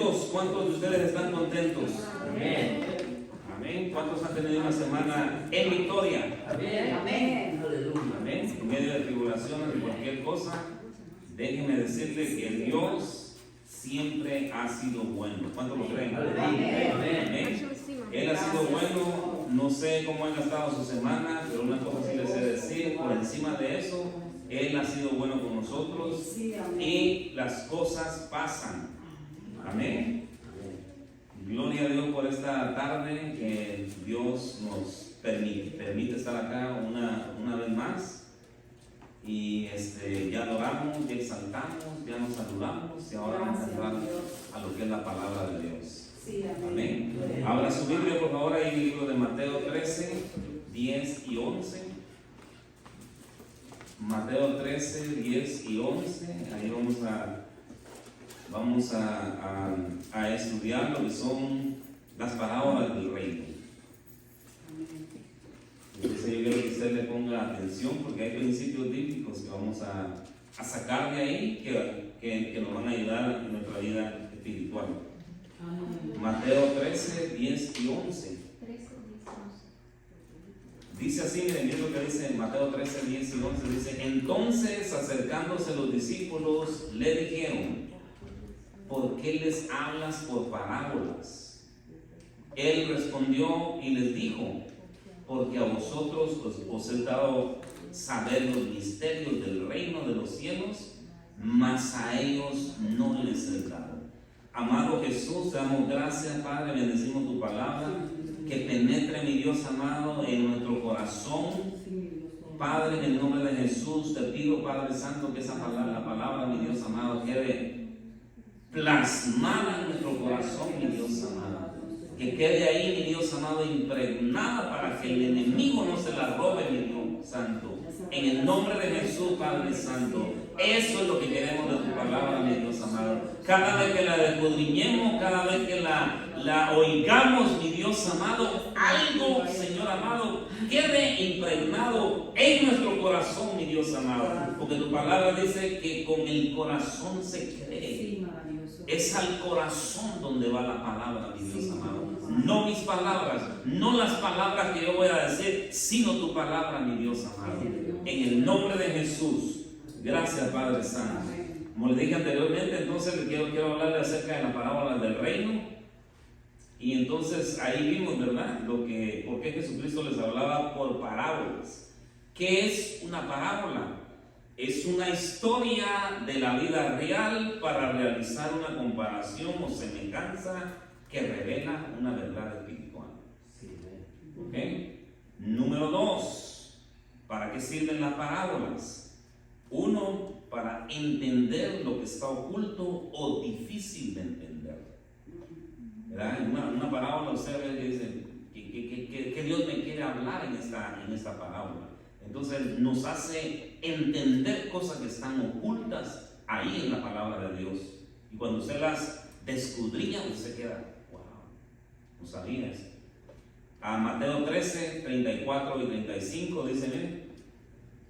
contentos? ¿Cuántos de ustedes están contentos? Amén. Amén. ¿Cuántos han tenido una semana en victoria? Amén. Amén. Aleluya. Amén. En medio de tribulaciones, de cualquier cosa, déjenme decirle que Dios siempre ha sido bueno. ¿Cuántos lo creen? Amén. Amén. Él ha sido bueno. No sé cómo han estado su semana, pero una cosa sí les he de decir. Por encima de eso, Él ha sido bueno con nosotros y las cosas pasan. Amén. Gloria a Dios por esta tarde que Dios nos permite estar acá una vez más. Y ya adoramos, ya exaltamos, ya nos saludamos y ahora vamos a entrar a lo que es la palabra de Dios. Amén. Abra su Biblia, por favor, ahí en el libro de Mateo 13, 10 y 11. Mateo 13, 10 y 11. Ahí vamos a estudiar lo que son las parábolas del reino. Entonces yo quiero que usted le ponga atención porque hay principios bíblicos que vamos a sacar de ahí que nos van a ayudar en nuestra vida espiritual. Mateo 13, 10 y 11. Dice así, miren lo que dice en Mateo 13, 10 y 11. Dice: entonces, acercándose los discípulos, le dijeron: ¿por qué les hablas por parábolas? Él respondió y les dijo: porque a vosotros os he dado saber los misterios del reino de los cielos, mas a ellos no les he dado. Amado Jesús, te damos gracias, Padre, bendecimos tu palabra, que penetre, mi Dios amado, en nuestro corazón. Padre, en el nombre de Jesús, te pido, Padre Santo, que esa palabra, la palabra, mi Dios amado, quede plasmada en nuestro corazón, mi Dios amado. Que quede ahí, mi Dios amado, impregnada para que el enemigo no se la robe, mi Dios Santo. En el nombre de Jesús, Padre Santo. Eso es lo que queremos de tu palabra, mi Dios amado. Cada vez que la escudriñemos, cada vez que la oigamos, mi Dios amado, algo, Señor amado, quede impregnado en nuestro corazón, mi Dios amado. Porque tu palabra dice que con el corazón se cree. Es al corazón donde va la palabra, mi Dios amado. No mis palabras, no las palabras que yo voy a decir, sino tu palabra, mi Dios amado. En el nombre de Jesús. Gracias, Padre Santo. Como le dije anteriormente, entonces quiero hablarle acerca de la parábola del reino. Y entonces ahí vimos, ¿verdad? Por qué Jesucristo les hablaba por parábolas. ¿Qué es una parábola? Es una historia de la vida real para realizar una comparación o semejanza que revela una verdad espiritual. ¿Ok? Número 2. ¿Para qué sirven las parábolas? 1. Para entender lo que está oculto o difícil de entender. ¿Verdad? Una parábola, usted ve que dice que Dios me quiere hablar en esta parábola. Entonces nos hace entender cosas que están ocultas ahí en la palabra de Dios. Y cuando usted las descudriña, usted queda, wow, no sabía eso. A Mateo 13, 34 y 35 dice, miren,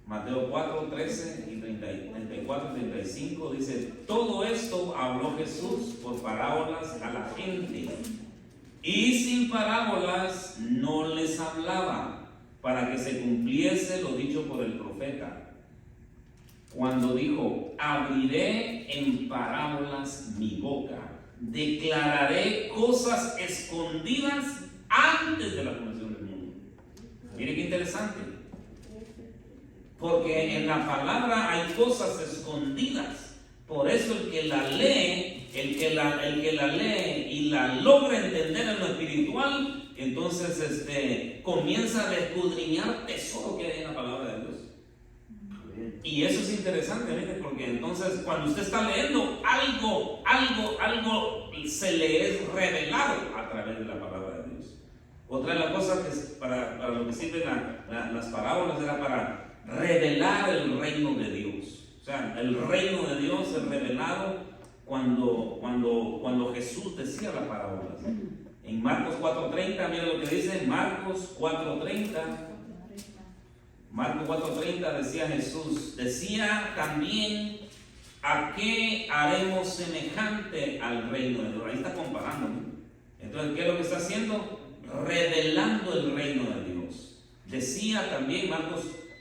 Mateo 4, 13 y 34 y 35 dice: todo esto habló Jesús por parábolas a la gente, y sin parábolas no les hablaba, para que se cumpliese lo dicho por el profeta, cuando dijo: abriré en parábolas mi boca, declararé cosas escondidas antes de la fundación del mundo. Mire qué interesante, porque en la palabra hay cosas escondidas. Por eso el que la lee, el que la lee y la logra entender en lo espiritual, entonces comienza a escudriñar tesoro que hay en la palabra de Dios. Y eso es interesante, ¿ves? Porque entonces cuando usted está leyendo, algo se le es revelado a través de la palabra de Dios. Otra de las cosas que para lo que sirven las parábolas era para revelar el reino de Dios. O sea, el reino de Dios es revelado cuando Jesús decía las parábolas. En Marcos 4:30, mira lo que dice Marcos 4:30. Marcos 4:30 decía Jesús, decía también ¿a qué haremos semejante al reino de Dios? Ahí está comparando, ¿no? Entonces, ¿qué es lo que está haciendo? Revelando el reino de Dios. Decía también,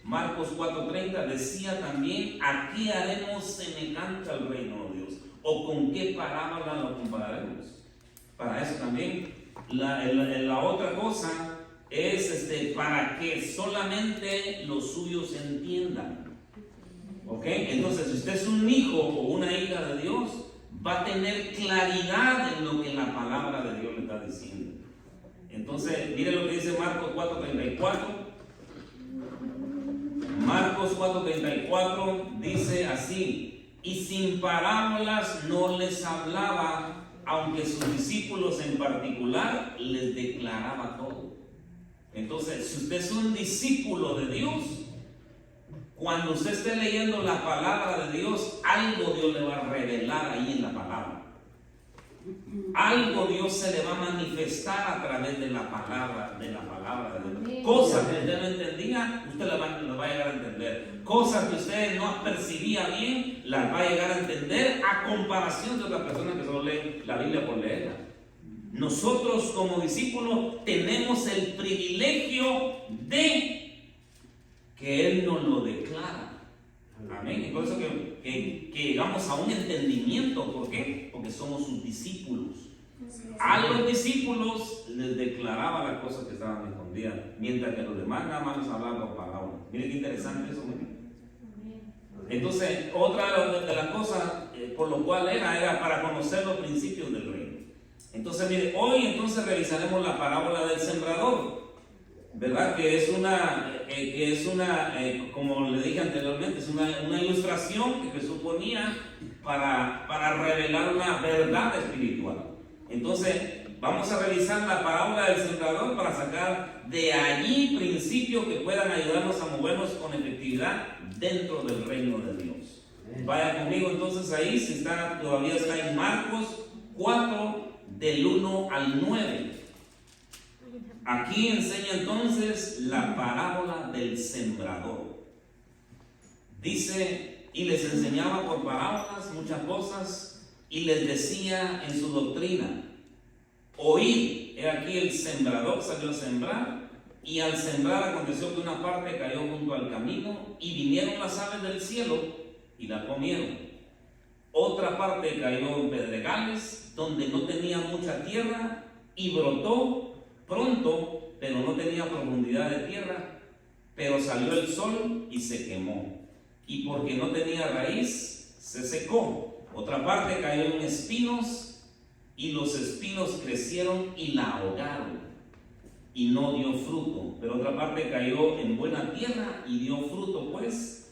Marcos 4:30, decía también, ¿a qué haremos semejante al reino de Dios? ¿O con qué parábola lo compararemos? Para eso también, la otra cosa es para que solamente los suyos entiendan. ¿Ok? Entonces, si usted es un hijo o una hija de Dios, va a tener claridad en lo que la palabra de Dios le está diciendo. Entonces, mire lo que dice Marcos 4:34. Marcos 4:34 dice así: y sin parábolas no les hablaba, aunque sus discípulos en particular les declaraba todo. Entonces, si usted es un discípulo de Dios, cuando usted esté leyendo la palabra de Dios, algo Dios le va a revelar ahí en la palabra. Algo Dios se le va a manifestar a través de la palabra de Dios. Cosas que usted no entendía, usted las va a llegar a entender. Cosas que usted no percibía bien, las va a llegar a entender a comparación de otras personas que solo leen la Biblia por leerla. Nosotros como discípulos tenemos el privilegio de que Él nos lo declara. Amén. Y por eso que llegamos a un entendimiento. ¿Por qué? Porque somos sus discípulos. A los discípulos les declaraba las cosas que estaban escondidas, mientras que los demás nada más les hablaban por parábolas. Miren qué interesante eso. Entonces, otra de las cosas por lo cual era para conocer los principios del reino. Entonces, mire, hoy entonces revisaremos la parábola del sembrador, ¿verdad? Que es una, como le dije anteriormente, es una ilustración que Jesús ponía para revelar una verdad espiritual. Entonces, vamos a revisar la parábola del sembrador para sacar de allí principios que puedan ayudarnos a movernos con efectividad dentro del reino de Dios. Vaya conmigo entonces ahí, si todavía está en Marcos 4, del 1 al 9. Aquí enseña entonces la parábola del sembrador. Dice, y les enseñaba por parábolas muchas cosas, y les decía en su doctrina: oíd, he aquí el sembrador salió a sembrar, y al sembrar aconteció que una parte cayó junto al camino, y vinieron las aves del cielo y la comieron. Otra parte cayó en pedregales, donde no tenía mucha tierra, y brotó pronto, pero no tenía profundidad de tierra, pero salió el sol y se quemó, y porque no tenía raíz, se secó. Otra parte cayó en espinos, y los espinos crecieron y la ahogaron, y no dio fruto. Pero otra parte cayó en buena tierra y dio fruto, pues,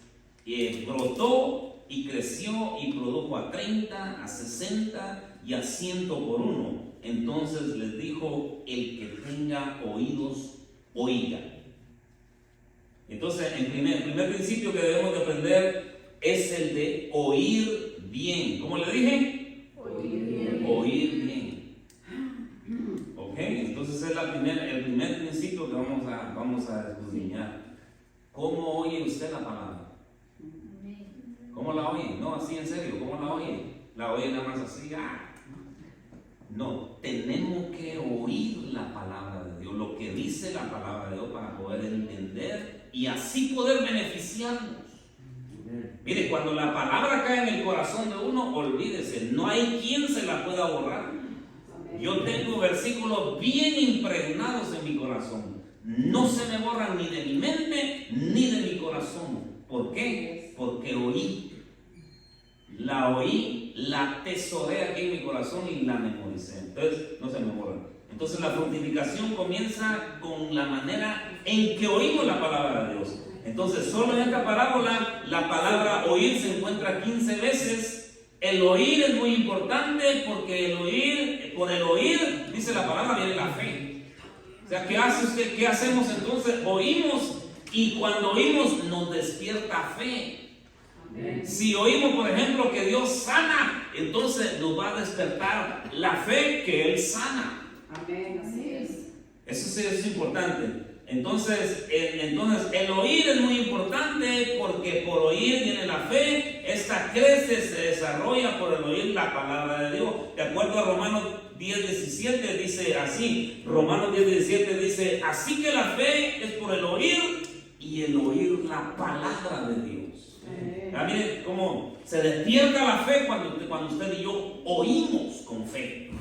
brotó y creció y produjo a 30, a 60 y a 100 por uno. Entonces les dijo: el que tenga oídos, oiga. Entonces, el primer principio que debemos de aprender es el de oír bien. ¿Cómo le dije? Oír bien. Oír bien. Ok, entonces es el primer principio que vamos a escudriñar. ¿Cómo oye usted la palabra? ¿Cómo la oye? No, así en serio, ¿cómo la oye? ¿La oye nada más así? No, tenemos que oír la palabra de Dios, lo que dice la palabra de Dios, para poder entender y así poder beneficiarnos. Mire, cuando la palabra cae en el corazón de uno, olvídese, no hay quien se la pueda borrar. Yo tengo versículos bien impregnados en mi corazón. No se me borran ni de mi mente ni de mi corazón. ¿Por qué? Porque oí. La oí, la atesoré aquí en mi corazón y la memoricé. Entonces, no se me borra. Entonces, la fructificación comienza con la manera en que oímos la palabra de Dios. Entonces, solo en esta parábola, la palabra oír se encuentra 15 veces. El oír es muy importante porque por el oír, dice la palabra, viene la fe. O sea, ¿qué hace usted? ¿Qué hacemos entonces? Oímos, y cuando oímos nos despierta fe. Si oímos, por ejemplo, que Dios sana, entonces nos va a despertar la fe que Él sana. Amén, así es. Eso sí es importante. Entonces el oír es muy importante porque por oír viene la fe. Esta crece, se desarrolla por el oír la palabra de Dios. De acuerdo a Romanos 10:17 dice así. Romanos 10:17 dice, así que la fe es por el oír y el oír la palabra de Dios. Miren cómo se despierta la fe cuando usted y yo oímos con fe.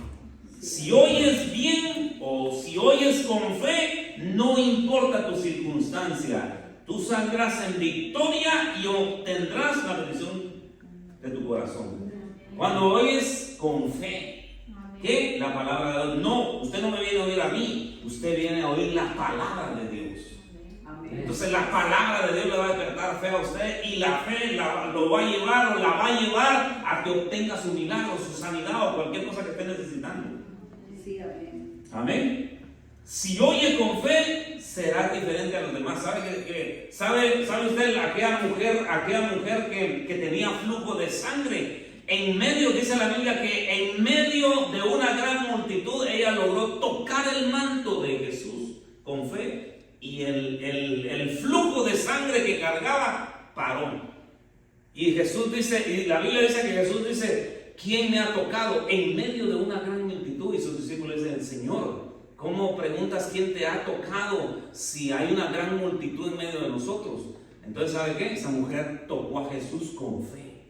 Si oyes bien o si oyes con fe, no importa tu circunstancia, tú saldrás en victoria y obtendrás la bendición de tu corazón. Cuando oyes con fe, ¿qué? La palabra de Dios. No, usted no me viene a oír a mí, usted viene a oír la palabra de Dios. Entonces la palabra de Dios le va a despertar fe a usted y la fe lo va a llevar o la va a llevar a que obtenga su milagro, su sanidad o cualquier cosa que esté necesitando. Sí, amén. Amén. Si oye con fe, será diferente a los demás. ¿Sabe usted aquella mujer que tenía flujo de sangre? En medio, dice la Biblia, que en medio de una gran multitud, ella logró tocar el manto de Jesús con fe. Y el flujo de sangre que cargaba paró. Y Jesús dice, y la Biblia dice que Jesús dice, ¿quién me ha tocado? En medio de una gran multitud. Y sus discípulos dicen, Señor, ¿cómo preguntas quién te ha tocado si hay una gran multitud en medio de nosotros? Entonces, ¿sabe qué? Esa mujer tocó a Jesús con fe.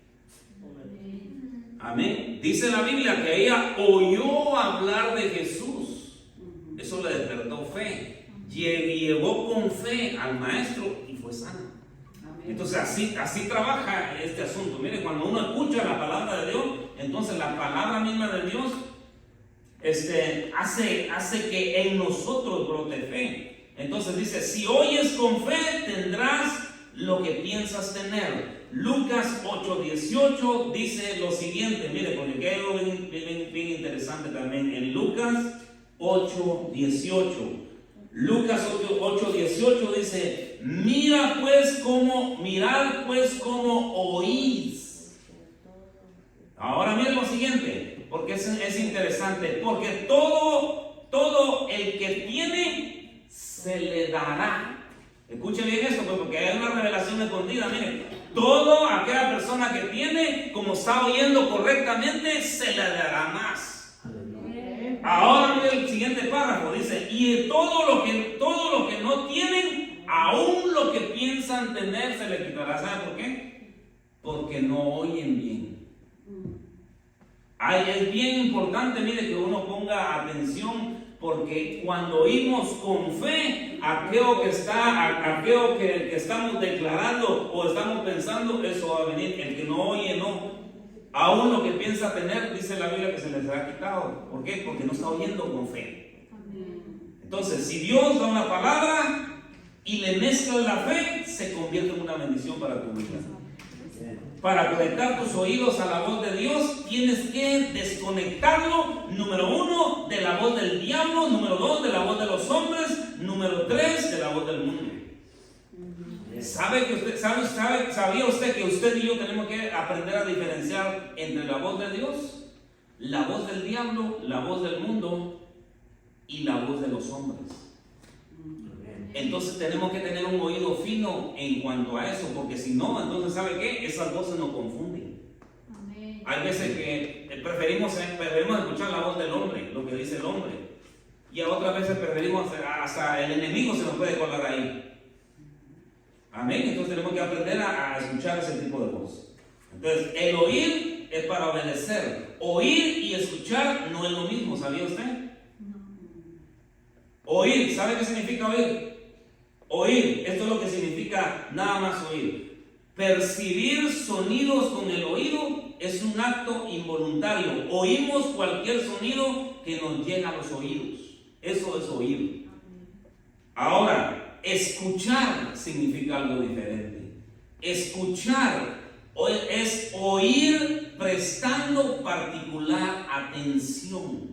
Amén. Dice la Biblia que ella oyó hablar de Jesús. Eso le despertó fe. Llevó con fe al maestro y fue sana. Entonces así trabaja este asunto. Mire, cuando uno escucha la palabra de Dios, entonces la palabra misma de Dios hace que en nosotros brote fe. Entonces dice, si oyes con fe, tendrás lo que piensas tener. Lucas 8:18 dice lo siguiente. Mire, porque hay algo bien interesante también en Lucas 8:18. Lucas 8:18 dice, mirad pues cómo oís. Ahora miren lo siguiente, porque es interesante, porque todo el que tiene se le dará. Escuchen bien esto, pues, porque hay una revelación escondida. Miren, toda aquella persona que tiene, como está oyendo correctamente, se le dará más. Ahora mira el siguiente párrafo, dice, y todo lo que no tienen, aún lo que piensan tener se le quitará. ¿Sabe por qué? Porque no oyen bien. Es bien importante, mire, que uno ponga atención, porque cuando oímos con fe aquello que estamos declarando o estamos pensando, eso va a venir. El que no oye, no. Aún lo que piensa tener, dice la Biblia, que se les será quitado. ¿Por qué? Porque no está oyendo con fe. Entonces, si Dios da una palabra y le mezclas la fe, se convierte en una bendición para tu vida. Para conectar tus oídos a la voz de Dios, tienes que desconectarlo, número 1, de la voz del diablo, número 2, de la voz de los hombres, número 3, de la voz del mundo. ¿Sabía usted que usted y yo tenemos que aprender a diferenciar entre la voz de Dios, la voz del diablo, la voz del mundo y la voz de los hombres? Entonces tenemos que tener un oído fino en cuanto a eso, porque si no, entonces ¿sabe qué? Esas voces nos confunden. Hay veces que preferimos escuchar la voz del hombre, lo que dice el hombre, y a otras veces preferimos, hasta el enemigo se nos puede colar ahí. Amén. Entonces tenemos que aprender a escuchar ese tipo de voz. Entonces el oír es para obedecer. Oír y escuchar no es lo mismo, ¿sabía usted? Oír, ¿sabe qué significa oír? Oír, esto es lo que significa nada más oír. Percibir sonidos con el oído es un acto involuntario. Oímos cualquier sonido que nos llega a los oídos. Eso es oír. Ahora, escuchar significa algo diferente. Escuchar es oír prestando particular atención.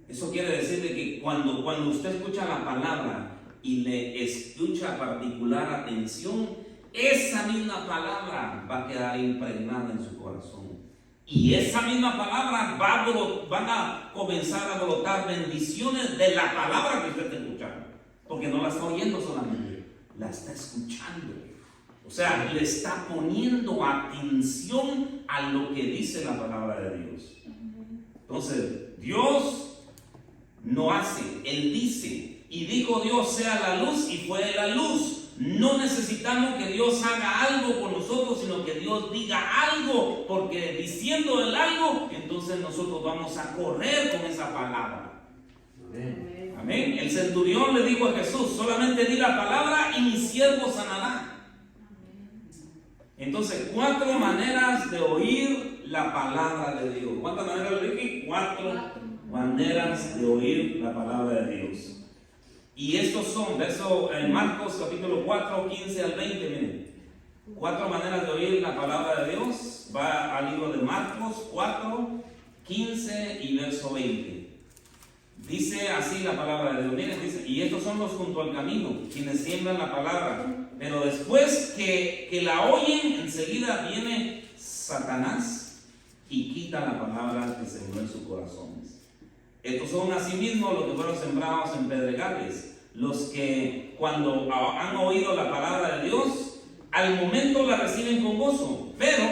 Eso quiere decir de que cuando usted escucha la palabra y le escucha particular atención, esa misma palabra va a quedar impregnada en su corazón. Y esa misma palabra van a comenzar a brotar bendiciones de la palabra que usted está escuchando. porque no la está oyendo solamente, la está escuchando. O sea, le está poniendo atención a lo que dice la palabra de Dios. Entonces, Dios no hace, Él dice, y dijo Dios sea la luz y fue la luz. No necesitamos que Dios haga algo por nosotros, sino que Dios diga algo, porque diciendo el algo, entonces nosotros vamos a correr con esa palabra. Amén. Amén. El centurión le dijo a Jesús: solamente di la palabra y mi siervo sanará. Entonces, 4 maneras de oír la palabra de Dios. ¿Cuántas maneras le dije? 4 maneras de oír la palabra de Dios. Y estos son, verso en Marcos capítulo 4, 15 al 20, miren. 4 maneras de oír la palabra de Dios. Va al libro de Marcos 4, 15 y verso 20. Dice así la palabra de Dios. Miren, dice: y estos son los junto al camino, quienes siembran la palabra. Pero después que la oyen, enseguida viene Satanás y quita la palabra que sembró en sus corazones. Estos son asimismo los que fueron sembrados en pedregales, los que cuando han oído la palabra de Dios, al momento la reciben con gozo, pero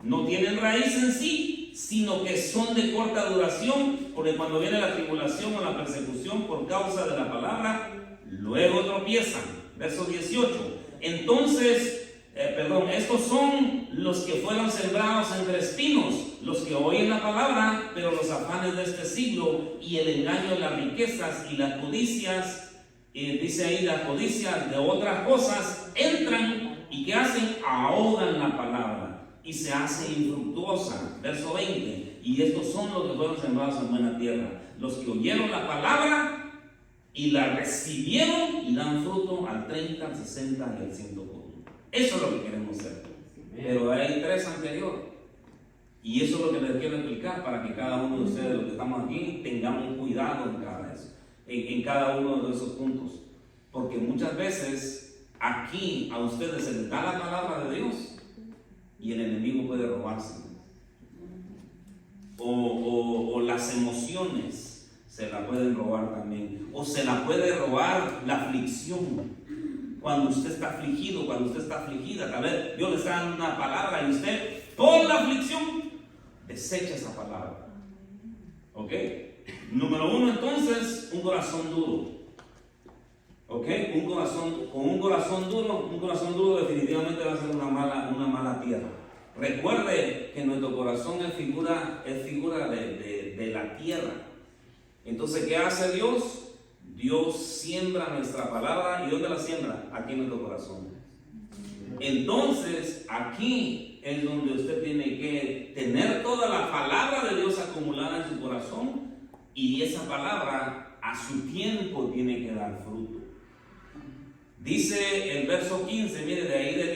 no tienen raíz en sí, sino que son de corta duración, porque cuando viene la tribulación o la persecución por causa de la palabra, luego tropiezan. Verso 18. Entonces, estos son los que fueron sembrados entre espinos, los que oyen la palabra, pero los afanes de este siglo y el engaño de las riquezas y las codicias, dice ahí, las codicias de otras cosas, entran y ¿qué hacen? Ahogan la palabra y se hace infructuosa. Verso 20. Y estos son los que fueron sembrados en buena tierra, los que oyeron la palabra y la recibieron y dan fruto al 30, al 60 y al 100 por uno. Eso es lo que queremos hacer. Pero hay 3 anteriores. Y eso es lo que les quiero explicar, para que cada uno de ustedes, los que estamos aquí, tengamos cuidado en cada uno de esos puntos. Porque muchas veces aquí a ustedes se les da la palabra de Dios y el enemigo puede robarse. O las emociones se la pueden robar también. O se la puede robar la aflicción. Cuando usted está afligido, cuando usted está afligida, tal vez Dios le está dando una palabra y usted, por la aflicción, desecha esa palabra. ¿Ok? Número 1, entonces, un corazón duro. ¿Ok? Con un corazón duro definitivamente va a ser una mala tierra. Recuerde que nuestro corazón es figura de la tierra. Entonces, ¿qué hace Dios? Dios siembra nuestra palabra. ¿Y dónde la siembra? Aquí en nuestro corazón. Entonces, aquí es donde usted tiene que tener toda la palabra de Dios acumulada en su corazón, y esa palabra a su tiempo tiene que dar fruto. Dice el verso 15, mire, de ahí del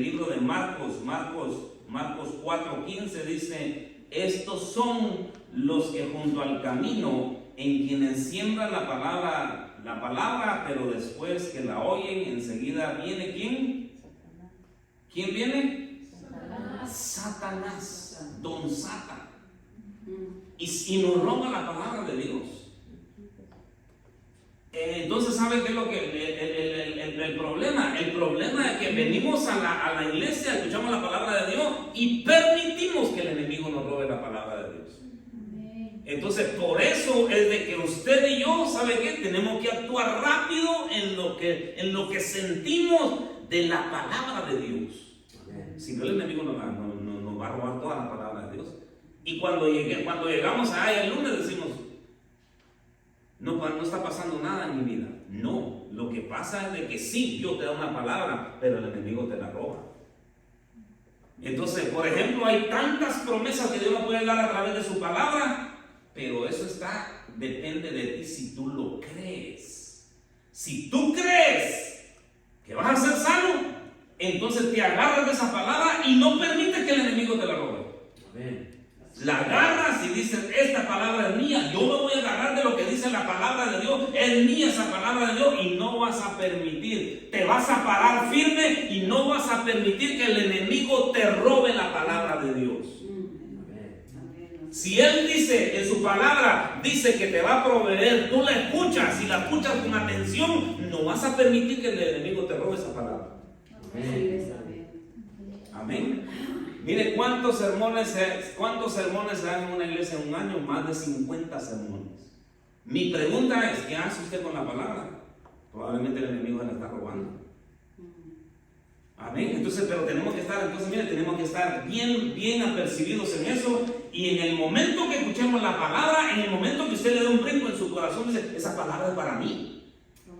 libro de Marcos 4:15, dice: estos son los que junto al camino, en quienes siembran la palabra, pero después que la oyen, enseguida viene ¿quién? ¿Quién viene? Satanás, don Satan. Y nos roba la palabra de Dios. Entonces, ¿sabe qué es lo que el problema? El problema es que venimos a la iglesia, escuchamos la palabra de Dios y permitimos que el enemigo nos robe la palabra de Dios. Entonces, por eso es de que usted y yo, ¿sabe qué? Tenemos que actuar rápido en lo que sentimos de la palabra de Dios. Si no, el enemigo nos va a robar toda la palabra de Dios. Y cuando llegamos allá el lunes decimos: no está pasando nada en mi vida. No, lo que pasa es de que sí, Dios te da una palabra, pero el enemigo te la roba. Entonces, por ejemplo, hay tantas promesas que Dios nos puede dar a través de su palabra, pero eso depende de ti si tú lo crees. Si tú crees que vas a ser sano, entonces te agarras de esa palabra y no permites que el enemigo te la robe. Amén. La agarras y dices: esta palabra es mía, yo me voy a agarrar de lo que dice la palabra de Dios, es mía esa palabra de Dios, y no vas a permitir, te vas a parar firme y no vas a permitir que el enemigo te robe la palabra de Dios. Si Él dice en su palabra, dice que te va a proveer, tú la escuchas, y la escuchas con atención, no vas a permitir que el enemigo te robe esa palabra. Amén. Mire cuántos sermones se dan en una iglesia en un año, más de 50 sermones. Mi pregunta es, ¿qué hace usted con la palabra? Probablemente el enemigo se la está robando. Amén. Entonces, pero tenemos que estar bien apercibidos en eso, y en el momento que escuchemos la palabra, en el momento que usted le dé un brinco en su corazón, dice, esa palabra es para mí.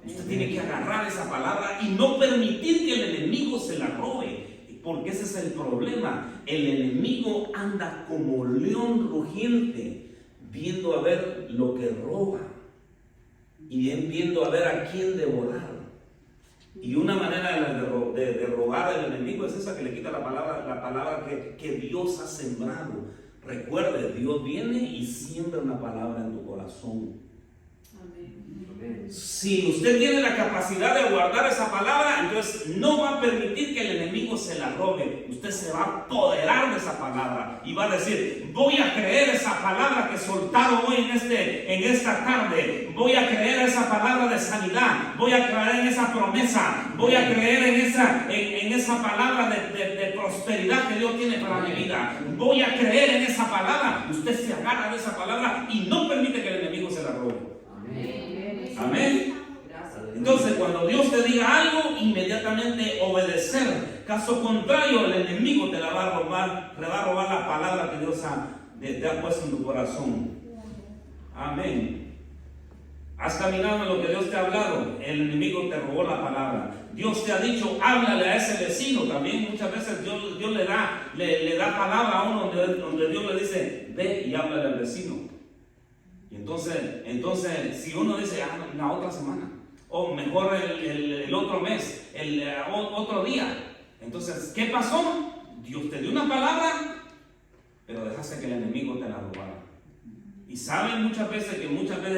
Usted tiene que agarrar esa palabra y no permitir que el enemigo se la robe. Porque ese es el problema. El enemigo anda como león rugiente, viendo a ver lo que roba y viendo a ver a quién devorar. Y una manera de robar al enemigo es esa, que le quita la palabra que Dios ha sembrado. Recuerde, Dios viene y siembra una palabra en tu corazón. Si usted tiene la capacidad de guardar esa palabra, entonces no va a permitir que el enemigo se la robe. Usted se va a apoderar de esa palabra y va a decir, voy a creer esa palabra que he soltado hoy en esta tarde. Voy a creer esa palabra de sanidad. Voy a creer en esa promesa. Voy a creer en esa palabra de prosperidad que Dios tiene para mi vida. Voy a creer en esa palabra. Usted se agarra de esa palabra y no permite que el enemigo se la robe. Amén. Entonces, cuando Dios te diga algo, inmediatamente obedecer. Caso contrario, el enemigo te la va a robar, le va a robar la palabra que Dios te ha puesto en tu corazón. Amén. Has caminado en lo que Dios te ha hablado, el enemigo te robó la palabra. Dios te ha dicho, háblale a ese vecino. También muchas veces Dios le da palabra a uno donde Dios le dice, ve y háblale al vecino. Y entonces si uno dice, la otra semana, o mejor el otro mes, otro día, entonces, ¿qué pasó? Dios te dio una palabra, pero dejaste que el enemigo te la robara. Y saben muchas veces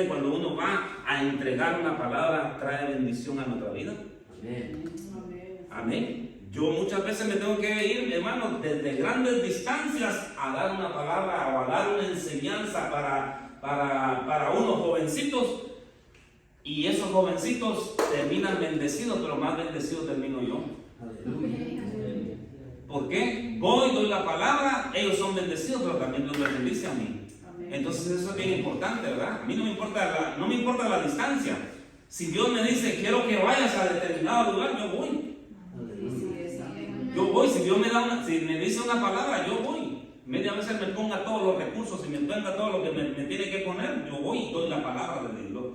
cuando uno va a entregar una palabra, trae bendición a nuestra vida. Amén. Amén. Yo muchas veces me tengo que ir, hermano, desde grandes distancias a dar una palabra o a dar una enseñanza para unos jovencitos, y esos jovencitos terminan bendecidos, pero más bendecido termino yo. Aleluya. ¿Por qué? Voy, doy la palabra, ellos son bendecidos, pero también Dios les bendice a mí. Entonces eso es bien importante, ¿verdad? A mí no me importa la distancia. Si Dios me dice, quiero que vayas a determinado lugar, yo voy. Yo voy. Si Dios si me dice una palabra, yo voy. Media vez me ponga todos los recursos y me ponga todo lo que me tiene que poner, yo voy y doy la palabra de Dios,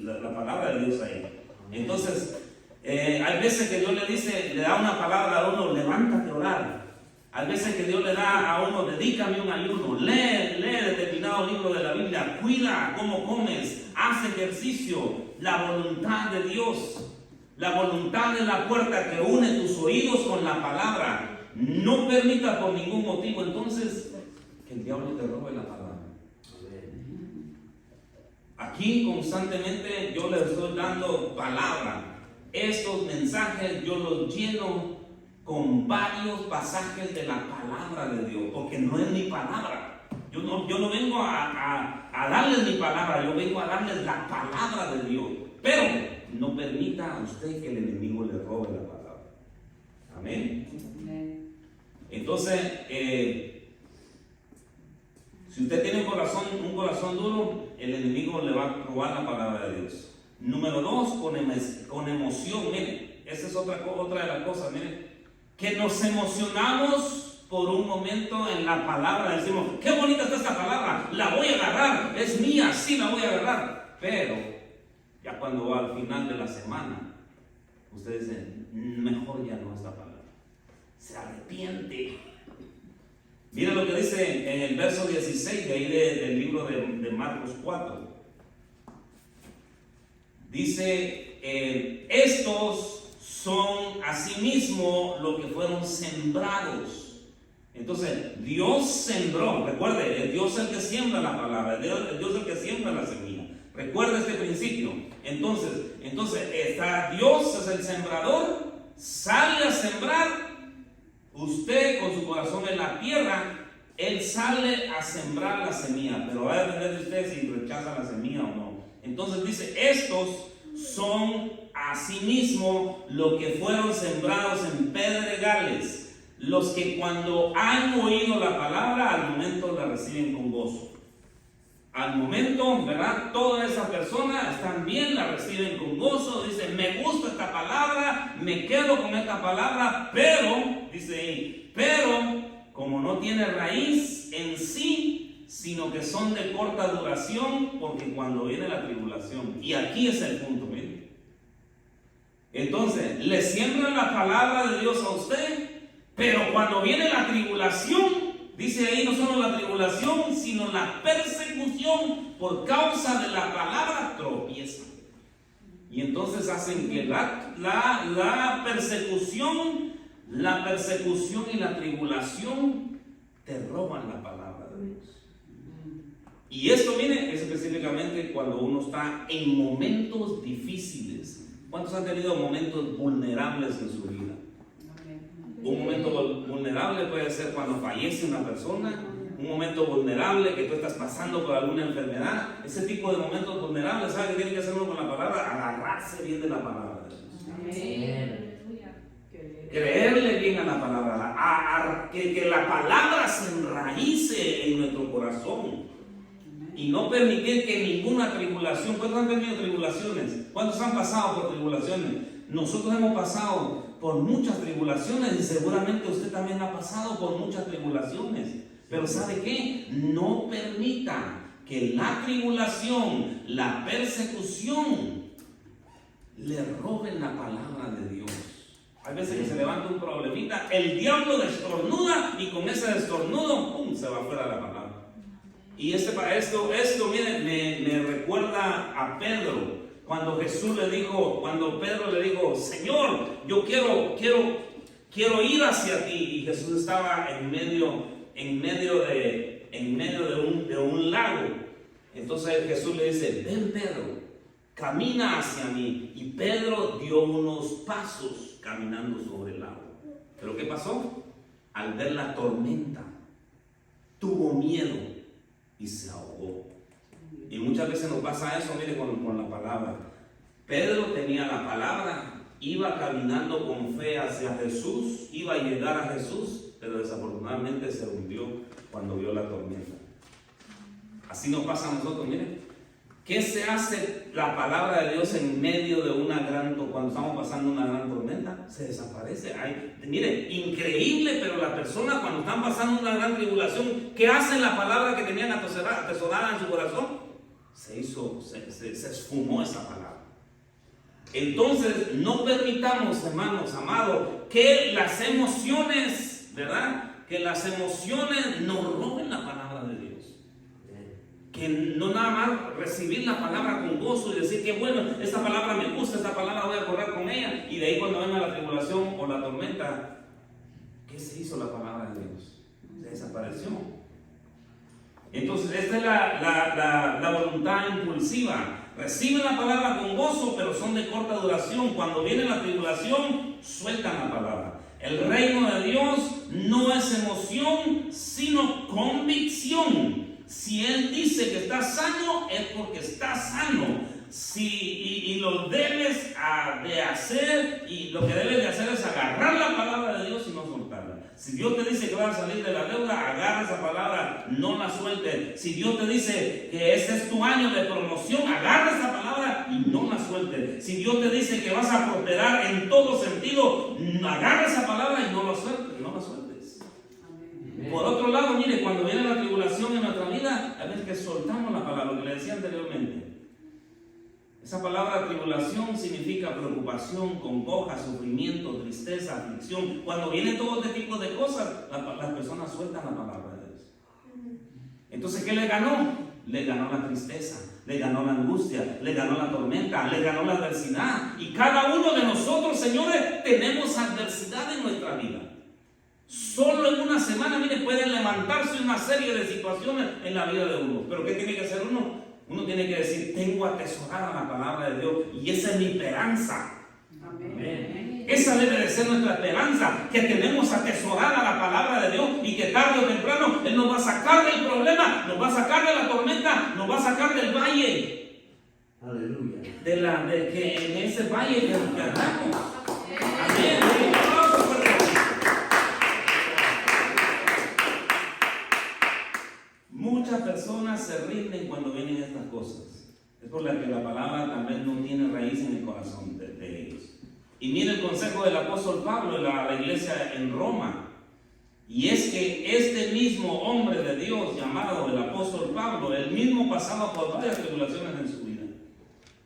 la palabra de Dios ahí. Entonces, hay veces que Dios le da una palabra a uno, levántate a orar. Hay veces que Dios le da a uno, dedícame un ayuno, lee determinado libro de la Biblia, cuida cómo comes, haz ejercicio. La voluntad de Dios, la voluntad es la puerta que une tus oídos con la palabra. No permita por ningún motivo entonces que el diablo te robe la palabra. Aquí constantemente yo les estoy dando palabra. Estos mensajes yo los lleno con varios pasajes de la palabra de Dios, porque no es mi palabra. Yo no vengo a darles mi palabra, yo vengo a darles la palabra de Dios. Pero no permita a usted que el enemigo le robe la palabra. Amén. Entonces, si usted tiene un corazón duro, el enemigo le va a robar la palabra de Dios. Número 2, con emoción. Mire, esa es otra de las cosas. Mire, que nos emocionamos por un momento en la palabra. Decimos, qué bonita está esta palabra, la voy a agarrar, es mía, sí la voy a agarrar. Pero ya cuando va al final de la semana, usted dice, mejor ya no esta palabra. Se arrepiente. Mira lo que dice en el verso 16 de ahí del libro de Marcos 4. Dice, estos son asimismo lo que fueron sembrados. Entonces, Dios sembró. Recuerde, Dios es el que siembra la palabra, Dios es el que siembra la semilla. Recuerda este principio. Entonces Dios es el sembrador, sale a sembrar. Usted con su corazón en la tierra Él sale a sembrar la semilla, pero va a depender de usted si rechaza la semilla o no. Entonces dice, estos son asimismo los que fueron sembrados en pedregales, los que cuando han oído la palabra, al momento la reciben con gozo. Al momento, ¿verdad? Todas esas personas están bien, la reciben con gozo, dicen, me gusta esta palabra, me quedo con esta palabra, pero, dice ahí, pero como no tiene raíz en sí, sino que son de corta duración, porque cuando viene la tribulación, y aquí es el punto, miren. Entonces, le siembran la palabra de Dios a usted, pero cuando viene la tribulación, dice ahí, no solo la tribulación, sino la persecución por causa de la palabra, tropieza. Y entonces hacen que la persecución y la tribulación te roban la palabra de Dios. Y esto viene específicamente cuando uno está en momentos difíciles. ¿Cuántos han tenido momentos vulnerables en su vida? Un momento vulnerable puede ser cuando fallece una persona, un momento vulnerable que tú estás pasando por alguna enfermedad. Ese tipo de momentos vulnerables, ¿sabe qué tiene que hacer uno con la palabra? Agarrarse bien de la palabra de Dios. Creerle bien a la palabra, que la palabra se enraíce en nuestro corazón y no permitir que ninguna tribulación. ¿Cuántos han tenido tribulaciones? ¿Cuántos han pasado por tribulaciones? Nosotros hemos pasado por muchas tribulaciones y seguramente usted también ha pasado por muchas tribulaciones. Pero ¿sabe qué? No permita que la tribulación, la persecución, le roben la palabra de Dios. Hay veces que se levanta un problemita, el diablo destornuda y con ese destornudo, ¡pum!, se va fuera de la palabra. Y esto miren, me recuerda a Pedro. Cuando Pedro le dijo, Señor, yo quiero ir hacia ti. Y Jesús estaba en medio de un lago. Entonces Jesús le dice, ven Pedro, camina hacia mí. Y Pedro dio unos pasos caminando sobre el lago. ¿Pero qué pasó? Al ver la tormenta, tuvo miedo y se ahogó. Y muchas veces nos pasa eso, mire, con la palabra. Pedro tenía la palabra, iba caminando con fe hacia Jesús, iba a llegar a Jesús, pero desafortunadamente se hundió cuando vio la tormenta. Así nos pasa a nosotros, miren. ¿Qué se hace la palabra de Dios en medio de cuando estamos pasando una gran tormenta? Se desaparece. Miren, increíble, pero la persona cuando están pasando una gran tribulación, ¿qué hace la palabra que tenían atesorada en su corazón? Se esfumó esa palabra. Entonces, no permitamos, hermanos amados, que las emociones, ¿verdad? Que las emociones nos roben la palabra de Dios. Que no nada más recibir la palabra con gozo y decir que bueno, esta palabra me gusta, esta palabra voy a correr con ella, y de ahí cuando venga la tribulación o la tormenta, ¿qué se hizo la palabra de Dios? Se desapareció. Entonces esta es la voluntad impulsiva. Reciben la palabra con gozo, pero son de corta duración. Cuando viene la tribulación, sueltan la palabra. El reino de Dios no es emoción, sino convicción. Si Él dice que está sano, es porque está sano. Y lo debes de hacer, y lo que debes de hacer es agarrar la palabra de Dios y no soltarla. Si Dios te dice que vas a salir de la deuda, agarra esa palabra, no la sueltes. Si Dios te dice que este es tu año de promoción, agarra esa palabra y no la sueltes. Si Dios te dice que vas a prosperar en todo sentido, agarra esa palabra y no la sueltes. Por otro lado, mire, cuando viene la tribulación en nuestra vida, a veces que soltamos la palabra, lo que le decía anteriormente. Esa palabra tribulación significa preocupación, congoja, sufrimiento, tristeza, aflicción. Cuando viene todo este tipo de cosas, las personas sueltan la palabra de Dios. Entonces, ¿qué le ganó? Le ganó la tristeza, le ganó la angustia, le ganó la tormenta, le ganó la adversidad. Y cada uno de nosotros, señores, tenemos adversidad en nuestra vida. Solo en una semana, mire, pueden levantarse una serie de situaciones en la vida de uno. Pero ¿qué tiene que hacer uno? Uno tiene que decir, tengo atesorada la palabra de Dios y esa es mi esperanza. Amén. Esa debe de ser nuestra esperanza, que tenemos atesorada la palabra de Dios y que tarde o temprano Él nos va a sacar del problema, nos va a sacar de la tormenta, nos va a sacar del valle. Aleluya. De que en ese valle que andamos. Amén. Muchas personas se rinden cuando vienen estas cosas. Es por la que la palabra también no tiene raíz en el corazón de ellos. Y mire el consejo del apóstol Pablo en la iglesia en Roma. Y es que este mismo hombre de Dios llamado el apóstol Pablo, él mismo pasaba por varias tribulaciones en su vida.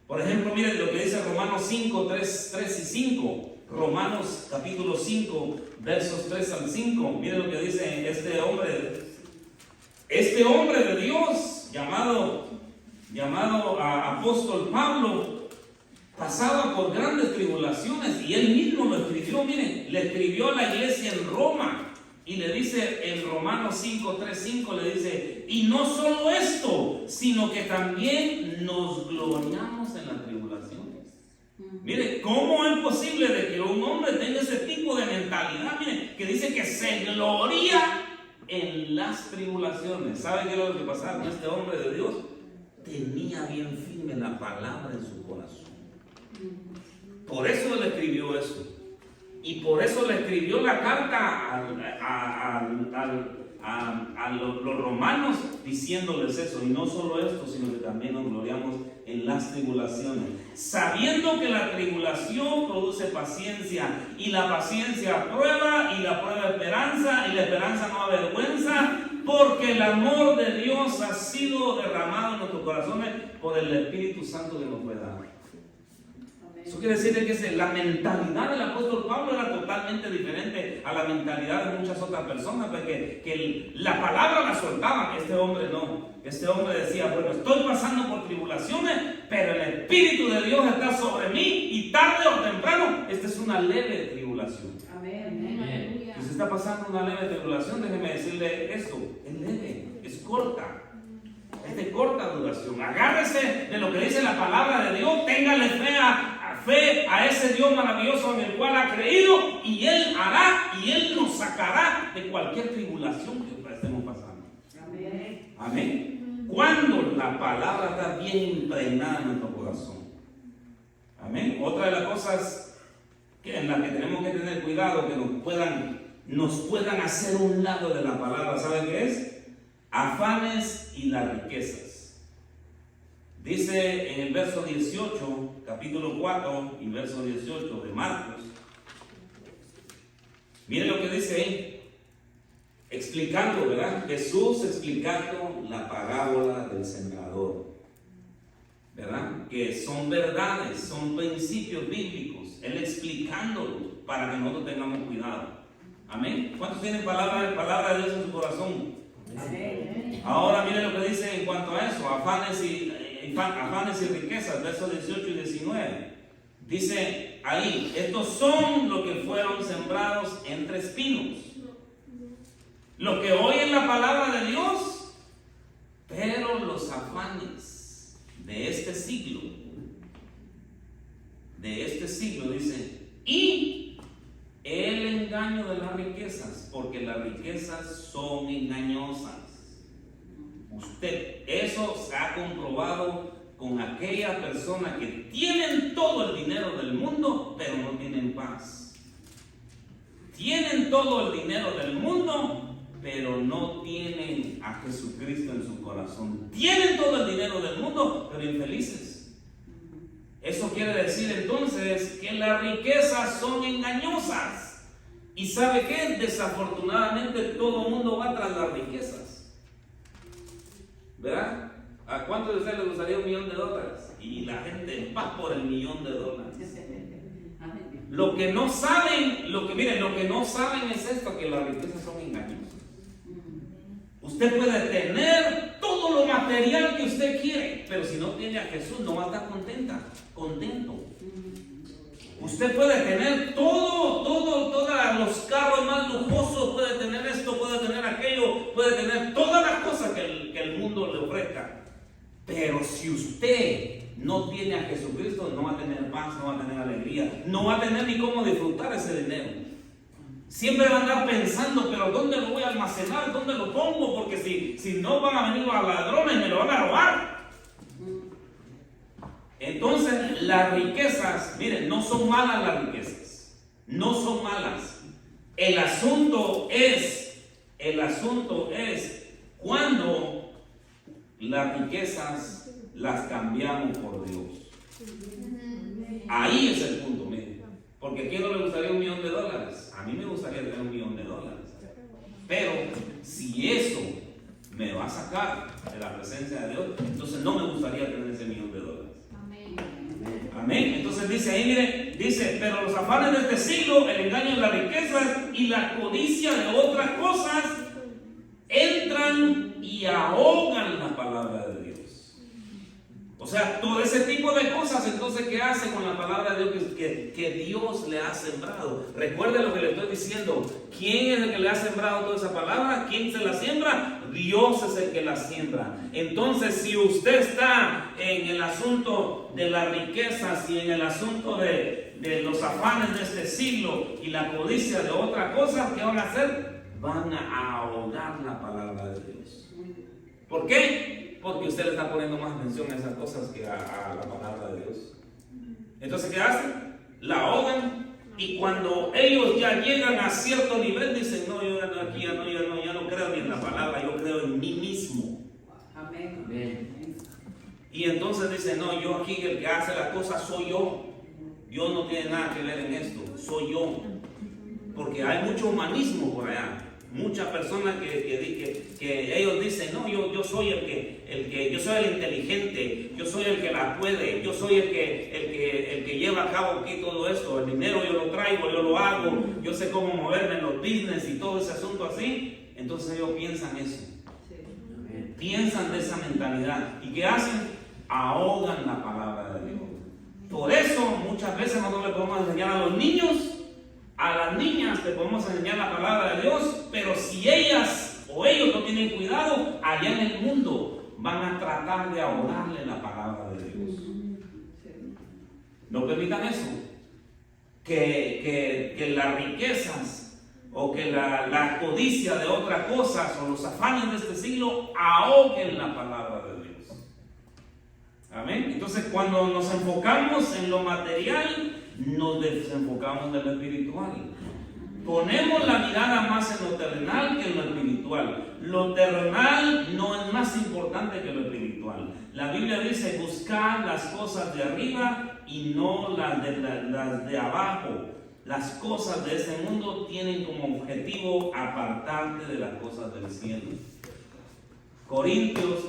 Por ejemplo, mire lo que dice Romanos 5, 3 y 5. Romanos capítulo 5, versos 3 al 5. Mire lo que dice este hombre de Dios llamado apóstol Pablo. Pasaba por grandes tribulaciones y él mismo lo escribió, miren, le escribió a la iglesia en Roma y le dice en Romanos 5, 3, 5, le dice, y no solo esto, sino que también nos gloriamos en las tribulaciones. Mire, ¿cómo es posible de que un hombre tenga ese tipo de mentalidad? Mire, que dice que se gloria en las tribulaciones. ¿Sabe qué es lo que pasaba con este hombre de Dios? Tenía bien firme la palabra en su corazón. Por eso le escribió eso. Y por eso le escribió la carta a los romanos diciéndoles eso. Y no solo esto, sino que también nos gloriamos en las tribulaciones, sabiendo que la tribulación produce paciencia, y la paciencia prueba, y la prueba esperanza, y la esperanza no avergüenza, porque el amor de Dios ha sido derramado en nuestros corazones por el Espíritu Santo que nos fue dado. Eso quiere decir que la mentalidad del apóstol Pablo era totalmente diferente a la mentalidad de muchas otras personas, porque que la palabra la soltaban. Este hombre no. Este hombre decía, bueno, estoy pasando por tribulaciones, pero el Espíritu de Dios está sobre mí y tarde o temprano, esta es una leve tribulación. Amén. Si usted está pasando una leve tribulación, déjeme decirle esto, es leve, es corta. Es de corta duración. Agárrese de lo que dice la palabra de Dios, téngale fe a ese Dios maravilloso en el cual ha creído, y Él hará y Él nos sacará de cualquier tribulación que estemos pasando. Amén. Amén. Cuando la palabra está bien impregnada en nuestro corazón. Amén. Otra de las cosas en las que tenemos que tener cuidado, que nos puedan hacer un lado de la palabra, ¿sabe qué es? Afanes y las riquezas. Dice en el verso 18, capítulo 4 y verso 18 de Marcos. Mire lo que dice ahí, explicando, ¿verdad? Jesús explicando la parábola del sembrador, ¿verdad? Que son verdades, son principios bíblicos. Él explicándolos para que nosotros tengamos cuidado. Amén. ¿Cuántos tienen palabra de Dios en su corazón? Amén. Ahora mire lo que dice en cuanto a eso, afanes y riquezas, versos 18 y 19. Dice ahí, estos son los que fueron sembrados entre espinos, los que oyen la palabra de Dios, pero los afanes de este siglo, dice, y el engaño de las riquezas, porque las riquezas son engañosas. Eso se ha comprobado con aquellas personas que tienen todo el dinero del mundo, pero no tienen paz. Tienen todo el dinero del mundo, pero no tienen a Jesucristo en su corazón. Tienen todo el dinero del mundo, pero infelices. Eso quiere decir entonces que las riquezas son engañosas. ¿Y sabe qué? Desafortunadamente todo el mundo va tras las riquezas. ¿Verdad? ¿A cuántos de ustedes les gustaría $1 millón? Y la gente va por el $1 millón. Lo que no saben es esto, que las riquezas son engañosas. Usted puede tener todo lo material que usted quiere, pero si no tiene a Jesús no va a estar contento. Usted puede tener todos los carros más lujosos, puede tener esto, puede tener aquello, puede tener todas las cosas que el mundo le ofrezca. Pero si usted no tiene a Jesucristo, no va a tener paz, no va a tener alegría, no va a tener ni cómo disfrutar ese dinero. Siempre va a andar pensando, pero ¿dónde lo voy a almacenar? ¿Dónde lo pongo? Porque si no van a venir los ladrones, me lo van a robar. Entonces, las riquezas, miren, no son malas las riquezas. No son malas. El asunto es cuando las riquezas las cambiamos por Dios. Ahí es el punto, miren. Porque ¿a quién no le gustaría $1,000,000? A mí me gustaría tener $1,000,000. Pero si eso me va a sacar de la presencia de Dios, entonces no me gustaría tener ese $1,000,000. Amén. Entonces dice ahí, mire, dice, pero los afanes de este siglo, el engaño de las riquezas y la codicia de otras cosas entran y ahogan la palabra de Dios. O sea, todo ese tipo de cosas, entonces, ¿qué hace con la palabra de Dios que Dios le ha sembrado? Recuerde lo que le estoy diciendo. ¿Quién es el que le ha sembrado toda esa palabra? ¿Quién se la siembra? Dios es el que la siembra. Entonces, si usted está en el asunto de las riquezas y en el asunto de los afanes de este siglo y la codicia de otra cosa, ¿qué van a hacer? Van a ahogar la palabra de Dios. ¿Por qué? Porque usted le está poniendo más atención a esas cosas que a la palabra de Dios. Entonces, ¿qué hacen? La ahogan, y cuando ellos ya llegan a cierto nivel, dicen, no, yo aquí ya no creo ni en la palabra, yo creo en mí mismo. Amén. Amén. Y entonces dicen, no, yo aquí el que hace las cosas soy yo. Dios no tiene nada que ver en esto, soy yo. Porque hay mucho humanismo por allá. Muchas personas que ellos dicen, no, yo soy yo soy el inteligente, yo soy el que la puede, yo soy el que lleva a cabo aquí todo esto, el dinero yo lo traigo, yo lo hago, yo sé cómo moverme en los business y todo ese asunto así. Entonces ellos piensan eso, piensan de esa mentalidad. ¿Y qué hacen? Ahogan la palabra de Dios. Por eso muchas veces nosotros le podemos enseñar a los niños, a las niñas le podemos enseñar la palabra de Dios, pero si ellas o ellos no tienen cuidado, allá en el mundo van a tratar de ahogarle la palabra de Dios. No permitan eso, que las riquezas o que la codicia de otras cosas o los afanes de este siglo ahoguen la palabra de Dios. Amén. Entonces, cuando nos enfocamos en lo material, nos desenfocamos de lo espiritual. Ponemos la mirada más en lo terrenal que en lo espiritual. Lo terrenal no es más importante que lo espiritual. La Biblia dice, buscar las cosas de arriba y no las de abajo. Las cosas de este mundo tienen como objetivo apartarte de las cosas del cielo.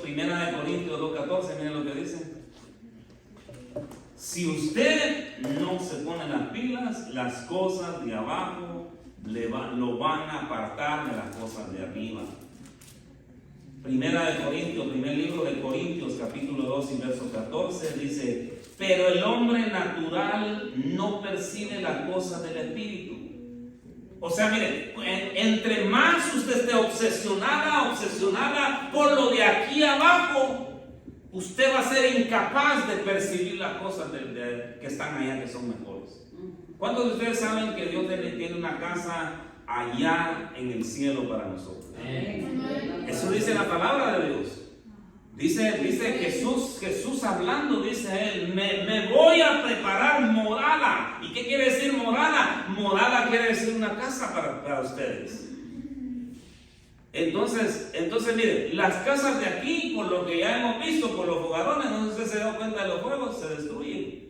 Primera de Corintios 2:14, miren lo que dice. Si usted no se pone las pilas, las cosas de abajo lo van a apartar de las cosas de arriba. Primera de Corintios, primer libro de Corintios, capítulo 2 y verso 14, dice, pero el hombre natural no percibe las cosas del Espíritu. O sea, mire, entre más usted esté obsesionada por lo de aquí abajo, usted va a ser incapaz de percibir las cosas que están allá, que son mejores. ¿Cuántos de ustedes saben que Dios tiene una casa allá en el cielo para nosotros? Eso dice la palabra de Dios. Dice Jesús hablando, dice él, me voy a preparar morada. ¿Y qué quiere decir morada? Morada quiere decir una casa para ustedes. Entonces, mire, las casas de aquí, por lo que ya hemos visto, por los jugadores, no sé si usted se da cuenta de los juegos, se destruyen.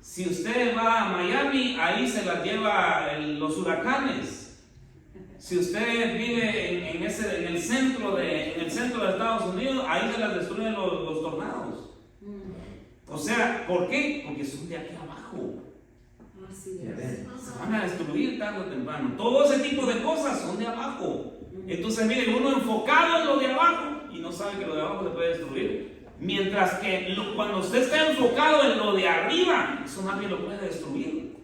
Si usted va a Miami, ahí se las lleva los huracanes. Si usted vive en el centro de Estados Unidos, ahí se las destruyen los tornados. O sea, ¿por qué? Porque son de aquí abajo. Se van a destruir tarde o temprano. Todo ese tipo de cosas son de abajo. Entonces, miren, uno enfocado en lo de abajo y no sabe que lo de abajo se puede destruir. Mientras que cuando usted está enfocado en lo de arriba, eso nadie lo puede destruir.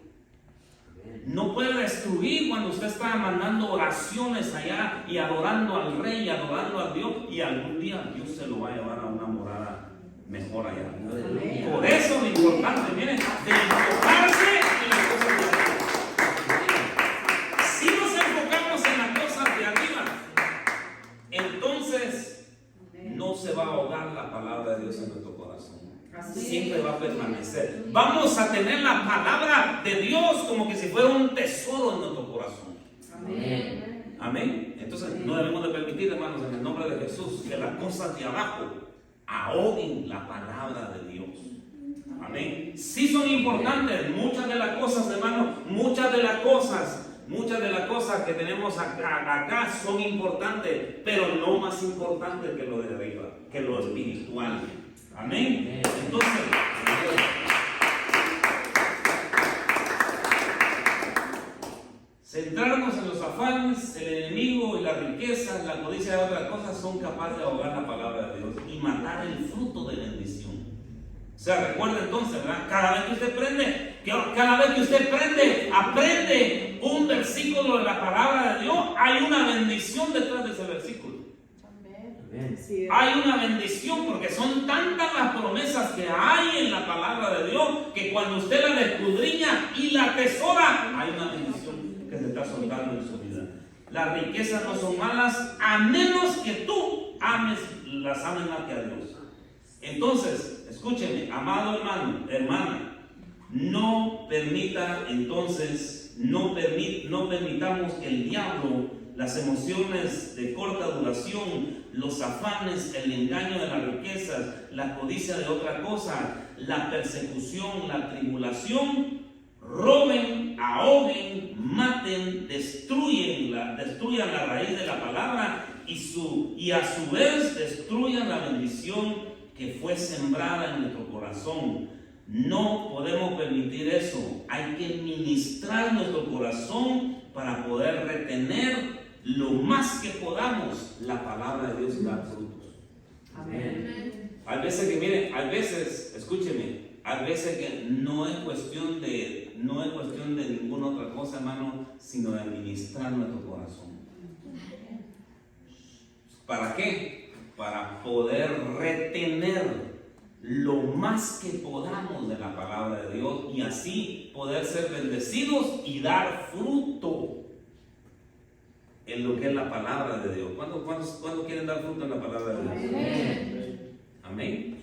No puede destruir cuando usted está mandando oraciones allá y adorando al Rey y adorando a Dios, y algún día Dios se lo va a llevar a una morada mejor allá. Aleluya. Por eso lo importante, miren, de enfocarse en las cosas de arriba. Si nos enfocamos en las cosas de arriba, entonces no se va a ahogar la palabra de Dios en nuestro corazón. Siempre va a permanecer. Vamos a tener la palabra de Dios como que si fuera un tesoro en nuestro corazón. Amén. Amén. Entonces no debemos de permitir, hermanos, en el nombre de Jesús, que las cosas de abajo ahoguen la palabra de Dios. Amén. Sí son importantes muchas de las cosas, hermanos, muchas de las cosas que tenemos acá son importantes, pero no más importantes que lo de arriba, que lo espiritual. Amén. Entonces, centrarnos en los afanes, el enemigo y las riquezas, la codicia de otras cosas son capaces de ahogar la palabra de Dios y matar el fruto de bendición. O sea, recuerda entonces, ¿verdad? Cada vez que usted aprende un versículo de la palabra de Dios, hay una bendición detrás de ese versículo. Amén. Hay una bendición porque son tantas las promesas que hay en la palabra de Dios que cuando usted la escudriña y la atesora, hay una bendición que se está soltando en su vida. Las riquezas no son malas a menos que tú las ames más que a Dios. Entonces, escúcheme, amado hermano, hermana, no permitamos que el diablo, las emociones de corta duración, los afanes, el engaño de las riquezas, la codicia de otra cosa, la persecución, la tribulación, roben, ahoguen, maten, destruyan la raíz de la palabra y a su vez destruyan la bendición que fue sembrada en nuestro corazón. No podemos permitir eso. Hay que ministrar nuestro corazón para poder retener lo más que podamos la palabra de Dios y dar frutos. Amén. Hay veces que, miren, escúcheme, hay veces que no es cuestión de ninguna otra cosa, hermano, sino de administrar nuestro corazón. ¿Para qué? Para poder retener lo más que podamos de la palabra de Dios y así poder ser bendecidos y dar fruto en lo que es la palabra de Dios. ¿Cuántos quieren dar fruto en la palabra de Dios? Amén. Amén.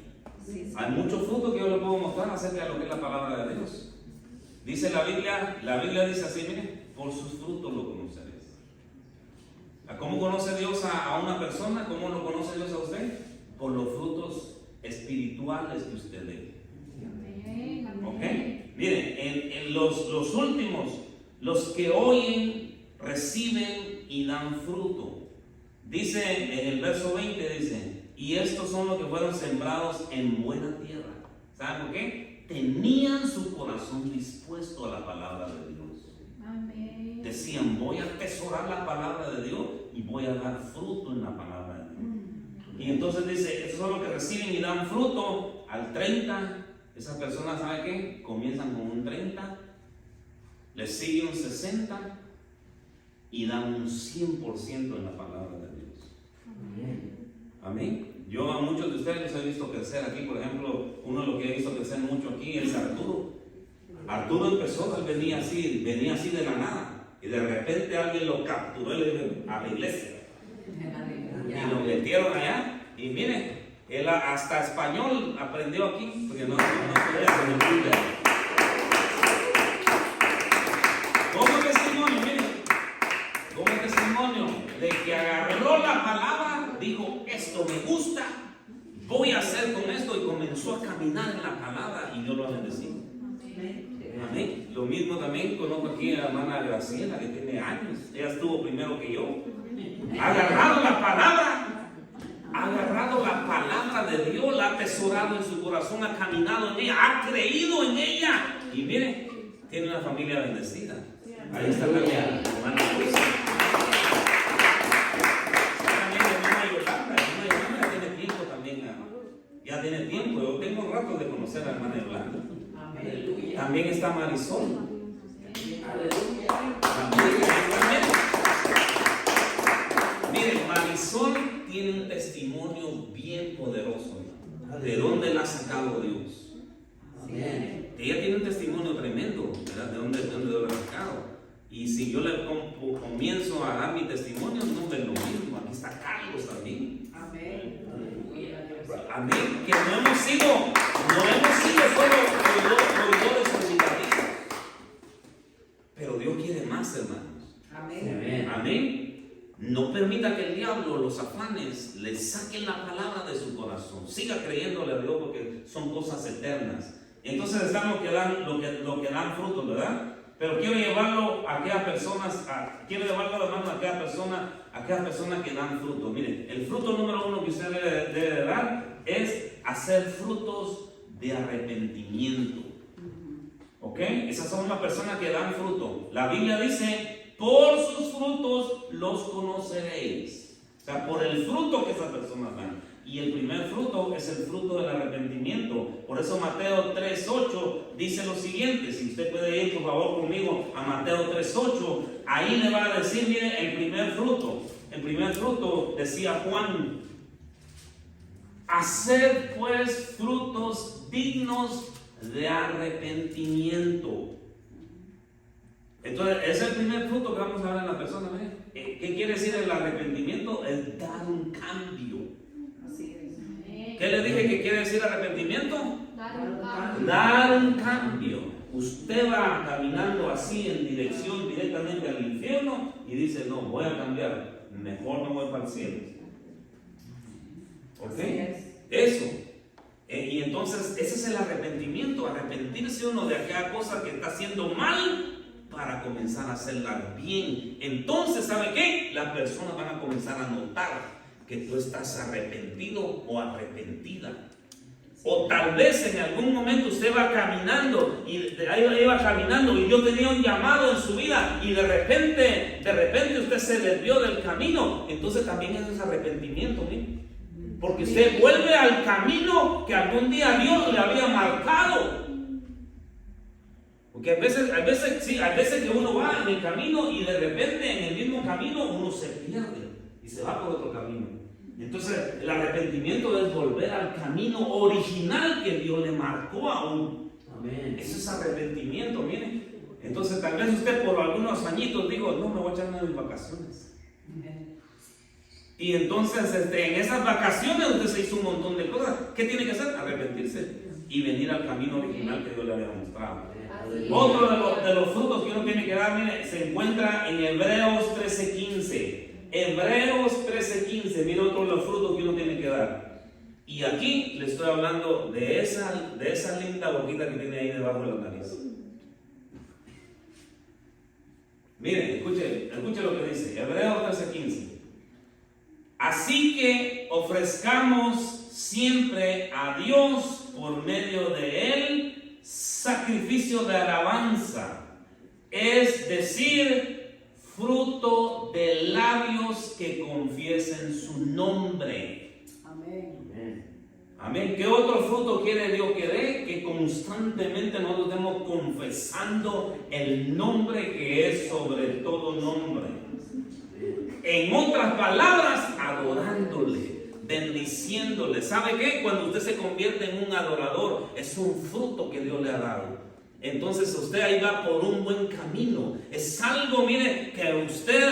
Hay muchos frutos que yo les puedo mostrar acerca de lo que es la palabra de Dios. Dice la Biblia dice así, miren, por sus frutos lo conoceréis. ¿Cómo conoce Dios a una persona? ¿Cómo lo conoce Dios a usted? Por los frutos espirituales que usted dé. ¿Ok? Miren, en los últimos, los que oyen, reciben y dan fruto. Dice en el verso 20, dice, y estos son los que fueron sembrados en buena tierra. ¿Saben por qué? Tenían su corazón dispuesto a la palabra de Dios. Amén. Decían, voy a atesorar la palabra de Dios y voy a dar fruto en la palabra de Dios. Y entonces dice, estos son los que reciben y dan fruto al 30. Esas personas, ¿saben qué? Comienzan con un 30, les sigue un 60 y dan un 100% en la palabra de Dios. Amén. Amén. Yo a muchos de ustedes los he visto crecer aquí. Por ejemplo, uno de los que he visto crecer mucho aquí es Arturo. Arturo empezó, él venía así de la nada. Y de repente alguien lo capturó y le dijo a la iglesia. Y lo metieron allá. Y miren, él hasta español aprendió aquí. Porque no podía hacer. Como testimonio, miren. Como testimonio de que agarró la palabra, dijo, esto me gusta, voy a hacer con esto, y comenzó a caminar en la palabra y Dios lo ha bendecido. Amén. Lo mismo también conozco aquí a la hermana Graciela, que tiene años, ella estuvo primero que yo. Ha agarrado la palabra de Dios, la ha atesorado en su corazón, ha caminado en ella, ha creído en ella, y miren, tiene una familia bendecida. Ahí está también la hermana Luz. Ya tiene tiempo, yo tengo rato de conocer a la hermana Yolanda. Aleluya. También está Marisol. Aleluya. También. Miren, Marisol tiene un testimonio bien poderoso. ¿De dónde la ha sacado Dios? Amén. Ella tiene un testimonio tremendo, ¿verdad? ¿De dónde Dios la ha sacado? Y si yo le comienzo a dar mi testimonio, no es lo mismo. Aquí está Carlos también. Amén. Aleluya. Amén. Que no hemos sido solo oidores predicativos. Pero Dios quiere más, hermanos. Amén. Amén. Amén. No permita que el diablo, los afanes, le saquen la palabra de su corazón. Siga creyéndole a Dios porque son cosas eternas. Entonces están lo que dan frutos, ¿verdad? Pero quiero llevarlo a aquellas personas, hermano, a aquellas personas que dan frutos. Miren, el fruto número 1 que usted debe dar es hacer frutos de arrepentimiento. ¿Ok? Esas son las personas que dan fruto. La Biblia dice, por sus frutos los conoceréis. O sea, por el fruto que esas personas dan. Y el primer fruto es el fruto del arrepentimiento. Por eso Mateo 3:8 dice lo siguiente. Si usted puede ir por favor conmigo a Mateo 3:8, ahí le va a decir, mire, el primer fruto. El primer fruto decía Juan: haced pues frutos dignos de arrepentimiento. Entonces, ese es el primer fruto que vamos a ver en la persona. ¿Qué quiere decir el arrepentimiento? Es dar un cambio. Así es. ¿Qué le dije que quiere decir arrepentimiento? Dar Dar un cambio. Usted va caminando así en dirección directamente al infierno y dice, no, voy a cambiar, mejor me voy para el cielo. ¿Ok? Así es. Eso. Y entonces ese es el arrepentimiento, arrepentirse uno de aquella cosa que está haciendo mal para comenzar a hacerla bien. Entonces, ¿sabe qué? Las personas van a comenzar a notar que tú estás arrepentido o arrepentida. O tal vez en algún momento usted va caminando y iba caminando y Dios tenía un llamado en su vida y de repente usted se desvió del camino. Entonces también eso es arrepentimiento, ¿sí? Porque usted vuelve al camino que algún día Dios le había marcado. Porque a veces que uno va en el camino y de repente en el mismo camino uno se pierde y se va por otro camino. Entonces el arrepentimiento es volver al camino original que Dios le marcó a uno. Amén. Eso es arrepentimiento, miren. Entonces tal vez usted por algunos añitos dijo, no, me voy a echar unas vacaciones. Y entonces en esas vacaciones usted se hizo un montón de cosas. ¿Qué tiene que hacer? Arrepentirse y venir al camino original que Dios le había mostrado. Otro de los frutos que uno tiene que dar, mire, se encuentra en Hebreos 13:15. Hebreos 13:15, mire otro de los frutos que uno tiene que dar. Y aquí le estoy hablando de esa linda boquita que tiene ahí debajo de la nariz. Miren, escuche lo que dice Hebreos 13:15. Así que ofrezcamos siempre a Dios por medio de Él sacrificio de alabanza, es decir, fruto de labios que confiesen su nombre. Amén. Amén. ¿Qué otro fruto quiere Dios que dé? Que constantemente nosotros estemos confesando el nombre que es sobre todo nombre. En otras palabras, adorándole, bendiciéndole. ¿Sabe qué? Cuando usted se convierte en un adorador, es un fruto que Dios le ha dado. Entonces usted ahí va por un buen camino. Es algo, mire, que usted,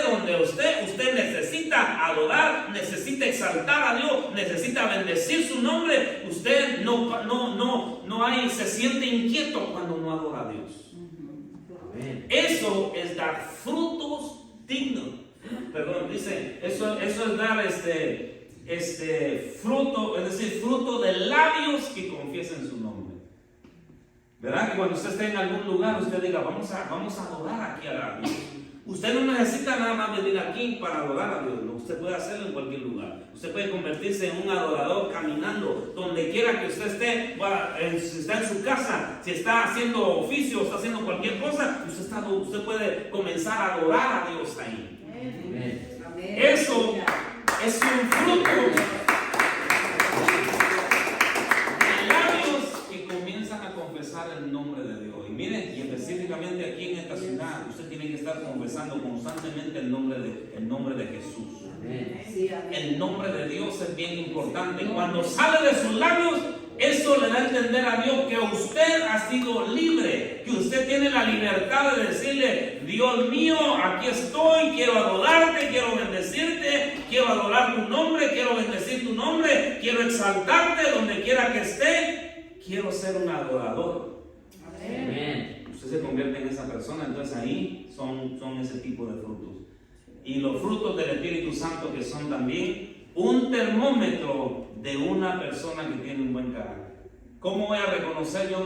donde usted necesita adorar, necesita exaltar a Dios, necesita bendecir su nombre. Usted se siente inquieto cuando no adora a Dios. Amén. Eso es dar frutos dignos. Perdón, dice, eso es dar fruto, es decir, fruto de labios que confiesen su nombre. ¿Verdad? Que cuando usted esté en algún lugar, usted diga, vamos a adorar aquí a Dios. Usted no necesita nada más venir aquí para adorar a Dios, ¿no? Usted puede hacerlo en cualquier lugar. Usted puede convertirse en un adorador caminando, donde quiera que usted esté, si está en su casa, si está haciendo oficio, está haciendo cualquier cosa, usted puede comenzar a adorar a Dios ahí. Amén. Amén. Eso es un fruto de labios que comienzan a confesar el nombre de Dios. Y mire, y específicamente aquí en esta ciudad, usted tiene que estar confesando constantemente el nombre de Jesús. Amén. Sí, amén. el nombre de Dios es bien importante. Cuando sale de sus labios, eso le da a entender a Dios que usted ha sido libre, que usted tiene la libertad de decirle: Dios mío, aquí estoy, quiero adorarte, quiero bendecirte, quiero adorar tu nombre, quiero bendecir tu nombre, quiero exaltarte donde quiera que esté, quiero ser un adorador. Amén. Usted se convierte en esa persona, entonces ahí son ese tipo de frutos. Y los frutos del Espíritu Santo, que son también un termómetro de una persona que tiene un buen carácter. ¿Cómo voy a reconocer yo a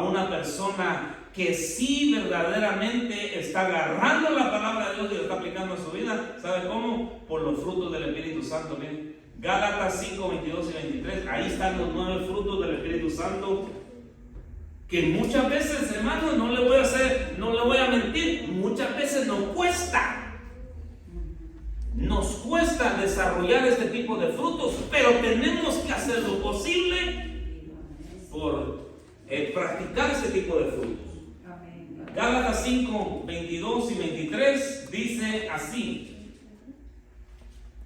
una persona que sí verdaderamente está agarrando la palabra de Dios y lo está aplicando a su vida? ¿Sabe cómo? Por los frutos del Espíritu Santo. Miren, Gálatas 5, 22 y 23, ahí están los 9 frutos del Espíritu Santo, que muchas veces, hermanos, no le voy a mentir, muchas veces nos cuesta desarrollar este tipo de frutos, pero tenemos que hacer lo posible por practicar este tipo de frutos. Gálatas 5, 22 y 23 dice así.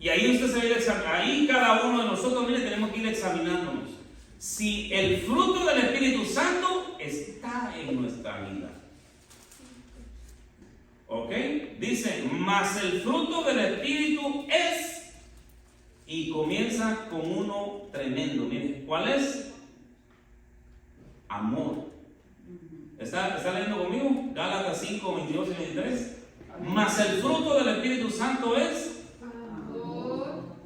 Y ahí usted se va a ir examinando. Ahí cada uno de nosotros, mire, tenemos que ir examinándonos si el fruto del Espíritu Santo está en nuestra vida. ¿Ok? Dice: mas el fruto del Espíritu es, y comienza con uno tremendo. Miren, ¿cuál es? Amor. ¿Está leyendo conmigo? Gálatas 5, 22 y 23. Mas el fruto del Espíritu Santo es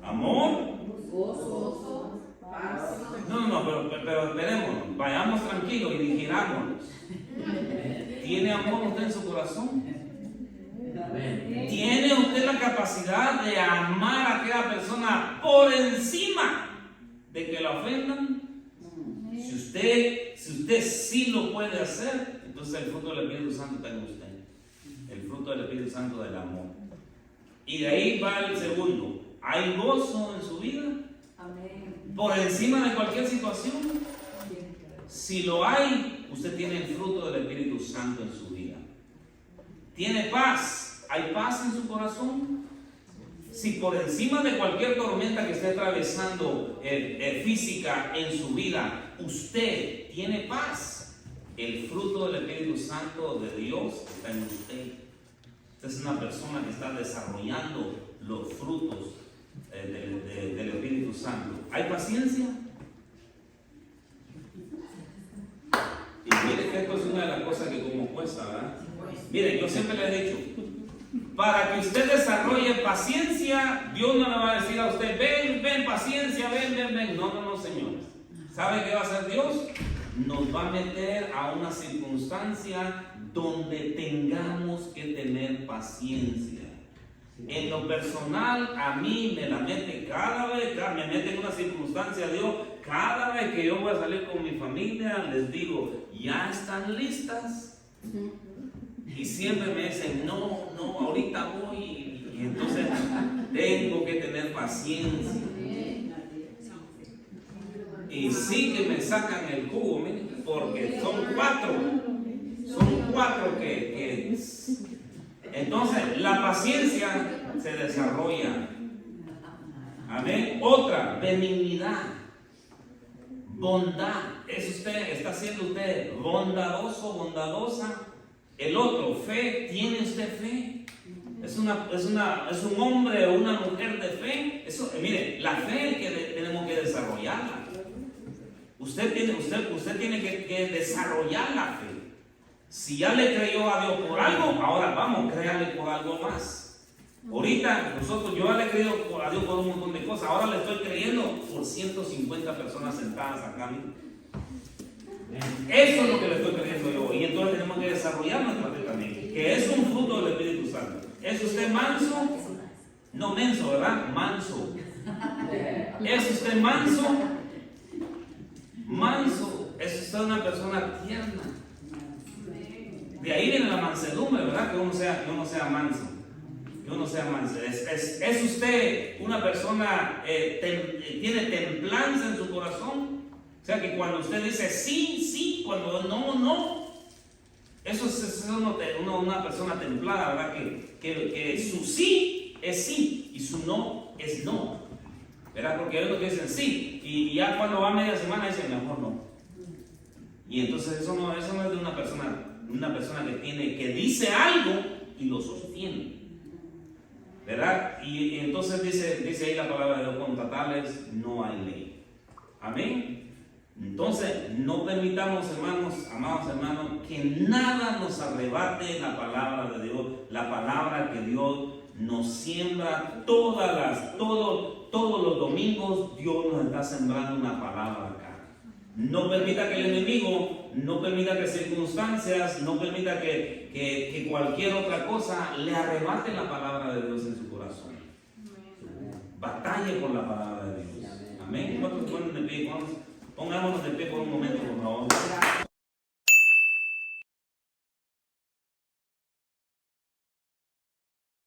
amor. Gozo, paz. No, pero esperemos, vayamos tranquilos y digirámonos. ¿Tiene amor usted en su corazón? Amén. ¿Tiene usted la capacidad de amar a aquella persona por encima de que la ofendan? Si usted sí lo puede hacer, entonces el fruto del Espíritu Santo está en usted. El fruto del Espíritu Santo del amor. Y de ahí va el segundo. ¿Hay gozo en su vida? Amén. Por encima de cualquier situación. Si lo hay, usted tiene el fruto del Espíritu Santo en su vida. ¿Tiene paz? ¿Hay paz en su corazón? Si por encima de cualquier tormenta que esté atravesando física en su vida, usted tiene paz, el fruto del Espíritu Santo de Dios está en usted. Usted es una persona que está desarrollando los frutos del Espíritu Santo. ¿Hay paciencia? Y mire que esto es una de las cosas que como cuesta, ¿verdad? Miren, yo siempre le he dicho, para que usted desarrolle paciencia, Dios no le va a decir a usted: ven, paciencia, ven. No, señores. ¿Sabe qué va a hacer Dios? Nos va a meter a una circunstancia donde tengamos que tener paciencia. En lo personal, a mí me la mete me mete en una circunstancia Dios, cada vez que yo voy a salir con mi familia, les digo: ¿ya están listas? Y siempre me dicen: no, ahorita voy. Y entonces tengo que tener paciencia. Y sí que me sacan el jugo, miren, porque son cuatro que entonces la paciencia se desarrolla. Amén. Otra, benignidad, bondad. Está siendo usted bondadoso, bondadosa. El otro, fe. ¿Tiene usted fe? Es un hombre o una mujer de fe. Eso, mire, la fe que tenemos que desarrollarla. Usted tiene que desarrollar la fe. Si ya le creyó a Dios por algo, ahora vamos, créale por algo más. Ahorita yo ya le he creído a Dios por un montón de cosas. Ahora le estoy creyendo por 150 personas sentadas acá. Eso es lo que le estoy creyendo yo. Y entonces tenemos que desarrollar nuestra fe también, que es un fruto del Espíritu Santo. ¿Es usted manso? No menso, ¿verdad? Manso. ¿Es usted manso? Manso. Es usted una persona tierna. De ahí viene la mansedumbre, ¿verdad? Que uno sea manso. Que uno sea manso. ¿Es usted una persona tiene templanza en su corazón? O sea, que cuando usted dice sí, cuando no. Eso es una persona templada, ¿verdad? Que su sí es sí y su no es no. ¿Verdad? Porque hay otros que dicen sí, y ya cuando va media semana dicen mejor no. Y entonces eso no es de una persona que dice algo y lo sostiene. ¿Verdad? Y entonces dice ahí la palabra de Dios, contra tales no hay ley. Amén. Entonces, no permitamos, hermanos, amados hermanos, que nada nos arrebate la palabra de Dios, la palabra que Dios nos siembra todos los domingos. Dios nos está sembrando una palabra acá. No permita que el enemigo, no permita que circunstancias, no permita que cualquier otra cosa le arrebate la palabra de Dios en su corazón. Batalle por la palabra de Dios. Amén. ¿Cuántos ponen de pie? Pongámonos de pie por un momento, por favor.